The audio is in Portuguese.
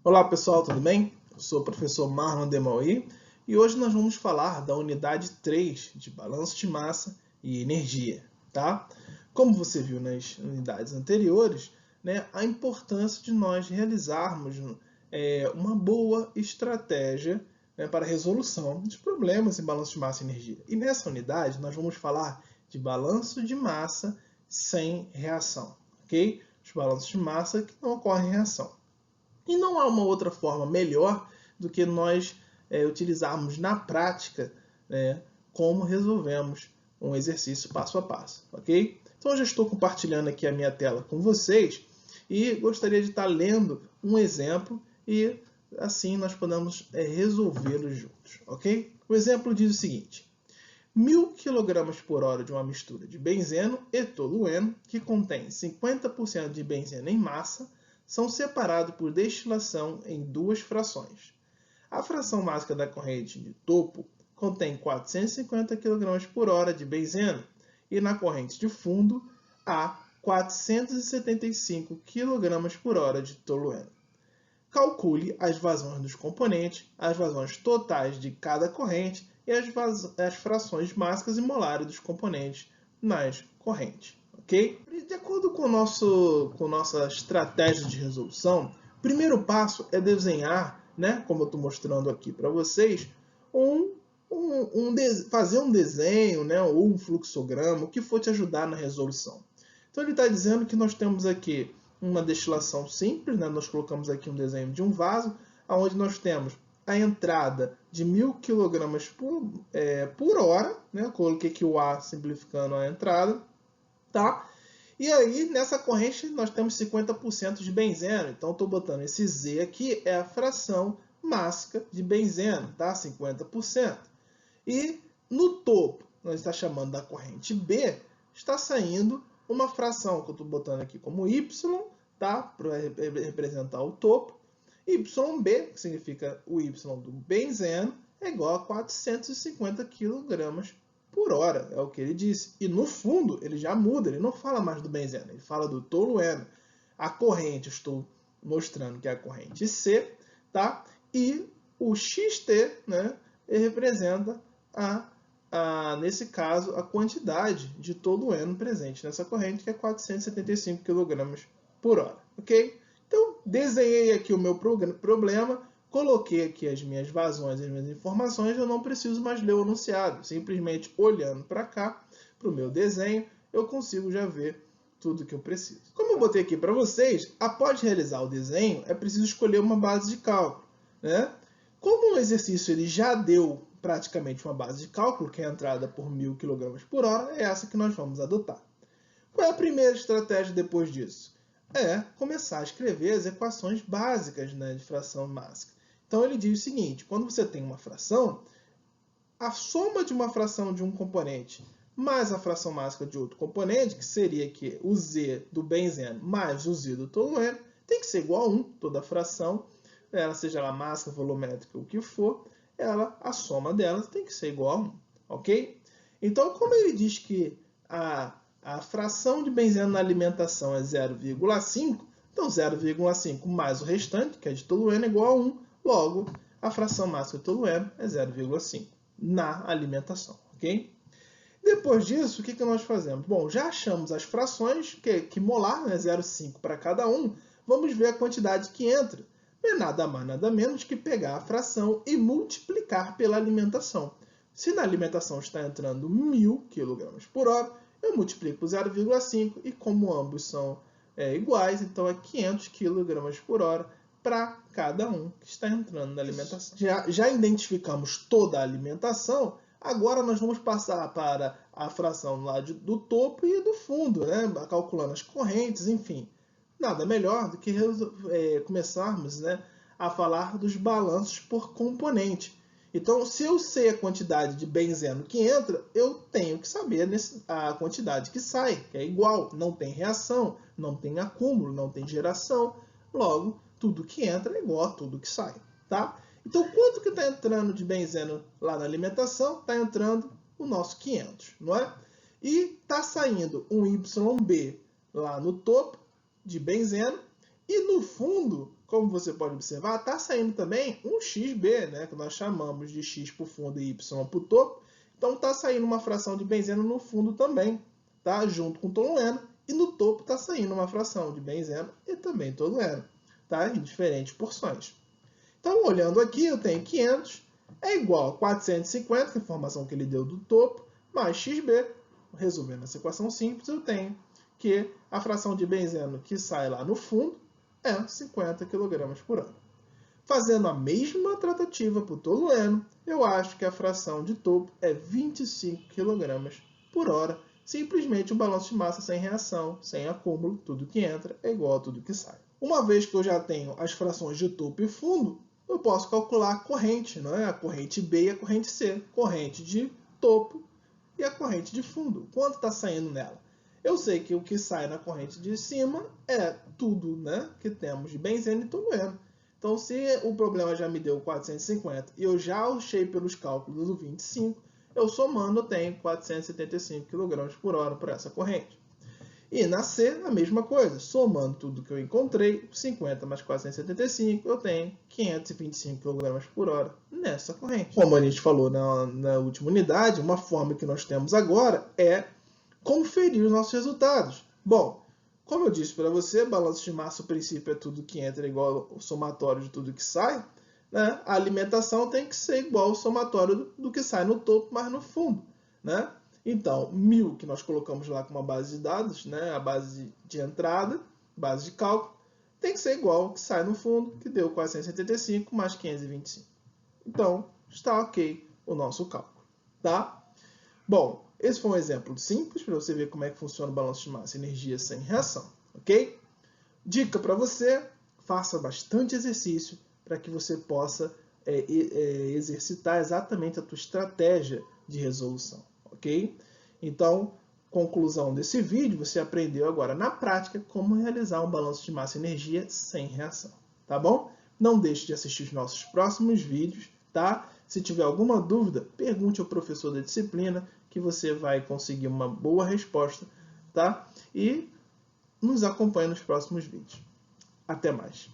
Olá pessoal, tudo bem? Eu sou o professor Marlon Demauí e hoje nós vamos falar da unidade 3 de balanço de massa e energia, tá? Como você viu nas unidades anteriores, né, a importância de nós realizarmos uma boa estratégia, né, para a resolução de problemas em balanço de massa e energia. E nessa unidade nós vamos falar de balanço de massa sem reação, ok? Os balanços de massa que não ocorrem reação. E não há uma outra forma melhor do que nós utilizarmos na prática, né, como resolvemos um exercício passo a passo, ok? Então eu já estou compartilhando aqui a minha tela com vocês e gostaria de estar lendo um exemplo e assim nós podemos resolvê-los juntos, ok? O exemplo diz o seguinte: 1000 kg por hora de uma mistura de benzeno e tolueno, que contém 50% de benzeno em massa, são separados por destilação em duas frações. A fração máxima da corrente de topo contém 450 kg por hora de benzeno e na corrente de fundo há 475 kg por hora de tolueno. Calcule as vazões dos componentes, as vazões totais de cada corrente e as frações máxicas e molares dos componentes nas correntes. Ok? De acordo com nossa estratégia de resolução, o primeiro passo é desenhar, né, como eu estou mostrando aqui para vocês, fazer um desenho, né, ou um fluxograma, o que for te ajudar na resolução. Então ele está dizendo que nós temos aqui uma destilação simples, né? Nós colocamos aqui um desenho de um vaso, onde nós temos a entrada de 1000 kg por hora, né? Eu coloquei aqui o A simplificando a entrada, tá? E aí, nessa corrente, nós temos 50% de benzeno. Então, estou botando esse Z aqui, é a fração máxima de benzeno, tá? 50%. E no topo, nós estamos chamando da corrente B, está saindo uma fração que eu estou botando aqui como Y, tá? Para representar o topo. YB, que significa o Y do benzeno, é igual a 450 kg por hora, é o que ele disse. E no fundo, ele já muda, ele não fala mais do benzeno, ele fala do tolueno. A corrente, eu estou mostrando que é a corrente C, tá? E o XT, né, ele representa nesse caso, a quantidade de tolueno presente nessa corrente, que é 475 kg por hora, ok? Então, desenhei aqui o meu problema, coloquei aqui as minhas vazões, as minhas informações, eu não preciso mais ler o enunciado. Simplesmente olhando para cá, para o meu desenho, eu consigo já ver tudo que eu preciso. Como eu botei aqui para vocês, após realizar o desenho, é preciso escolher uma base de cálculo, né? Como o exercício ele já deu praticamente uma base de cálculo, que é a entrada por 1000 kg por hora, é essa que nós vamos adotar. Qual é a primeira estratégia depois disso? É começar a escrever as equações básicas, né, de fração máxima. Então ele diz o seguinte: quando você tem uma fração, a soma de uma fração de um componente mais a fração máxima de outro componente, que seria aqui o Z do benzeno mais o Z do tolueno, tem que ser igual a 1, toda fração, ela seja ela máxima, volumétrica, o que for, a soma delas tem que ser igual a 1, ok? Então, como ele diz que a fração de benzeno na alimentação é 0,5, então 0,5 mais o restante, que é de tolueno, é igual a 1, logo a fração máxima de tolueno é 0,5 na alimentação, ok? Depois disso, o que nós fazemos? Bom, já achamos as frações, que molar, né, 0,5 para cada um, vamos ver a quantidade que entra. Não é nada mais, nada menos que pegar a fração e multiplicar pela alimentação. Se na alimentação está entrando 1000 kg por hora, eu multiplico por 0,5 e como ambos são iguais, então é 500 kg por hora para cada um que está entrando na alimentação. Já identificamos toda a alimentação, agora nós vamos passar para a fração lá do topo e do fundo, né? Calculando as correntes, enfim. Nada melhor do que começarmos, né, a falar dos balanços por componente. Então, se eu sei a quantidade de benzeno que entra, eu tenho que saber a quantidade que sai, que é igual, não tem reação, não tem acúmulo, não tem geração. Logo, tudo que entra é igual a tudo que sai, tá? Então, quanto que está entrando de benzeno lá na alimentação? Está entrando o nosso 500, não é? E está saindo um YB lá no topo de benzeno. E no fundo, como você pode observar, está saindo também um xb, né, que nós chamamos de x para o fundo e y para o topo. Então está saindo uma fração de benzeno no fundo também, tá? Junto com tolueno. E no topo está saindo uma fração de benzeno e também tolueno, tá? Em diferentes porções. Então, olhando aqui, eu tenho 500 é igual a 450, que é a informação que ele deu do topo, mais xb. Resolvendo essa equação simples, eu tenho que a fração de benzeno que sai lá no fundo é 50 kg por hora. Fazendo a mesma tratativa para o tolueno, eu acho que a fração de topo é 25 kg por hora. Simplesmente um balanço de massa sem reação, sem acúmulo, tudo que entra é igual a tudo que sai. Uma vez que eu já tenho as frações de topo e fundo, eu posso calcular a corrente, não é? A corrente B e a corrente C. Corrente de topo e a corrente de fundo. Quanto está saindo nela? Eu sei que o que sai na corrente de cima é tudo, né, que temos de benzeno e tolueno. Então, se o problema já me deu 450 e eu já achei pelos cálculos o 25, eu somando eu tenho 475 kg por hora por essa corrente. E na C, a mesma coisa. Somando tudo que eu encontrei, 50 mais 475, eu tenho 525 kg por hora nessa corrente. Como a gente falou na última unidade, uma forma que nós temos agora é conferir os nossos resultados. Bom, como eu disse para você, balanço de massa, o princípio é tudo que entra igual ao somatório de tudo que sai. Né? A alimentação tem que ser igual ao somatório do que sai no topo, mas no fundo. Né? Então, 1000 que nós colocamos lá como uma base de dados, né? A base de entrada, base de cálculo, tem que ser igual ao que sai no fundo, que deu 475 mais 525. Então, está ok o nosso cálculo. Tá? Bom, esse foi um exemplo simples para você ver como é que funciona o balanço de massa e energia sem reação, ok? Dica para você, faça bastante exercício para que você possa exercitar exatamente a tua estratégia de resolução, ok? Então, conclusão desse vídeo, você aprendeu agora na prática como realizar um balanço de massa e energia sem reação, tá bom? Não deixe de assistir os nossos próximos vídeos, tá? Se tiver alguma dúvida, pergunte ao professor da disciplina, que você vai conseguir uma boa resposta, tá? E nos acompanhe nos próximos vídeos. Até mais!